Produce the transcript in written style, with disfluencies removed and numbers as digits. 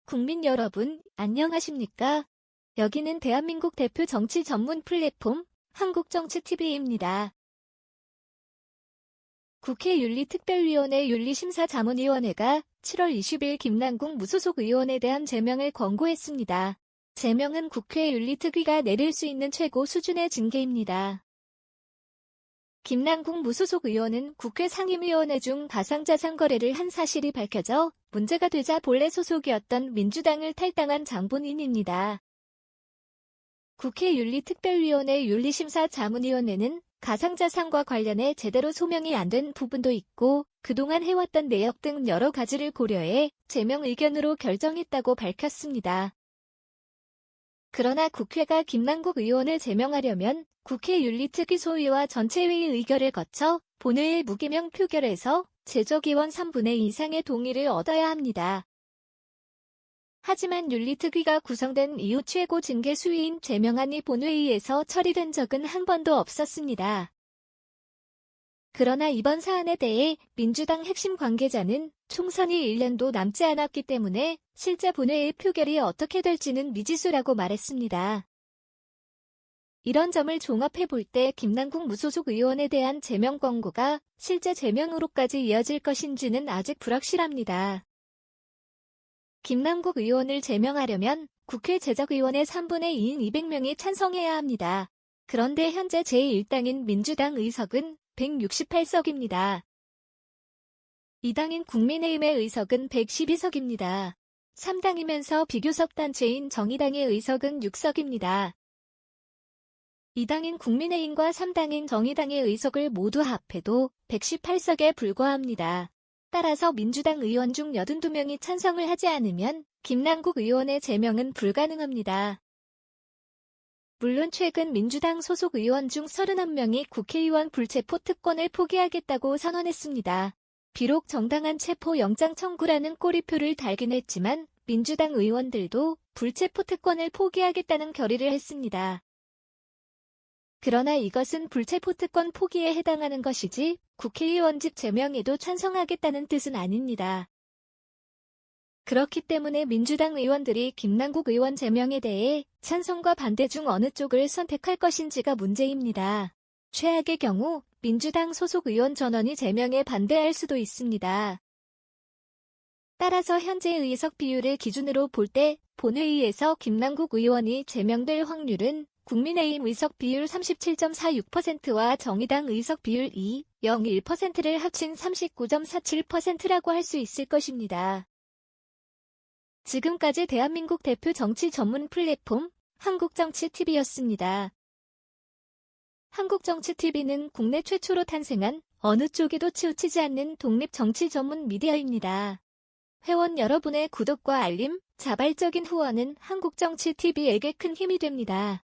국민 여러분, 안녕하십니까? 여기는 대한민국 대표 정치 전문 플랫폼 한국정치TV입니다. 국회 윤리특별위원회 윤리심사자문위원회가 7월 20일 김남국 무소속 의원에 대한 제명을 권고했습니다. 제명은 국회 윤리특위가 내릴 수 있는 최고 수준의 징계입니다. 김남국 무소속 의원은 국회 상임위원회 중 가상자산 거래를 한 사실이 밝혀져 문제가 되자 본래 소속이었던 민주당을 탈당한 장본인입니다. 국회 윤리특별위원회 윤리심사자문위원회는 가상자산과 관련해 제대로 소명이 안 된 부분도 있고 그동안 해왔던 내역 등 여러 가지를 고려해 제명 의견으로 결정했다고 밝혔습니다. 그러나 국회가 김남국 의원을 제명하려면 국회 윤리특위 소위와 전체회의 의결을 거쳐 본회의 무기명 표결에서 제적의원 3분의 2 이상의 동의를 얻어야 합니다. 하지만 윤리특위가 구성된 이후 최고 징계 수위인 제명안이 본회의에서 처리된 적은 한 번도 없었습니다. 그러나 이번 사안에 대해 민주당 핵심 관계자는 총선이 1년도 남지 않았기 때문에 실제 본회의 표결이 어떻게 될지는 미지수라고 말했습니다. 이런 점을 종합해 볼 때 김남국 무소속 의원에 대한 제명 권고가 실제 제명으로까지 이어질 것인지는 아직 불확실합니다. 김남국 의원을 제명하려면 국회 제적의원의 3분의 2인 200명이 찬성해야 합니다. 그런데 현재 제1당인 민주당 의석은 168석입니다. 2당인 국민의힘의 의석은 112석입니다. 3당이면서 비교섭 단체인 정의당의 의석은 6석입니다. 2당인 국민의힘과 3당인 정의당의 의석을 모두 합해도 118석에 불과합니다. 따라서 민주당 의원 중 82명이 찬성을 하지 않으면 김남국 의원의 제명은 불가능합니다. 물론 최근 민주당 소속 의원 중 31명이 국회의원 불체포 특권을 포기하겠다고 선언했습니다. 비록 정당한 체포 영장 청구라는 꼬리표를 달긴 했지만 민주당 의원들도 불체포 특권을 포기하겠다는 결의를 했습니다. 그러나 이것은 불체포 특권 포기에 해당하는 것이지 국회의원직 제명에도 찬성하겠다는 뜻은 아닙니다. 그렇기 때문에 민주당 의원들이 김남국 의원 제명에 대해 찬성과 반대 중 어느 쪽을 선택할 것인지가 문제입니다. 최악의 경우 민주당 소속 의원 전원이 제명에 반대할 수도 있습니다. 따라서 현재 의석 비율을 기준으로 볼 때 본회의에서 김남국 의원이 제명될 확률은 국민의힘 의석 비율 37.46%와 정의당 의석 비율 2.01%를 합친 39.47%라고 할 수 있을 것입니다. 지금까지 대한민국 대표 정치 전문 플랫폼 한국정치TV였습니다. 한국정치TV는 국내 최초로 탄생한 어느 쪽에도 치우치지 않는 독립 정치 전문 미디어입니다. 회원 여러분의 구독과 알림, 자발적인 후원은 한국정치TV에게 큰 힘이 됩니다.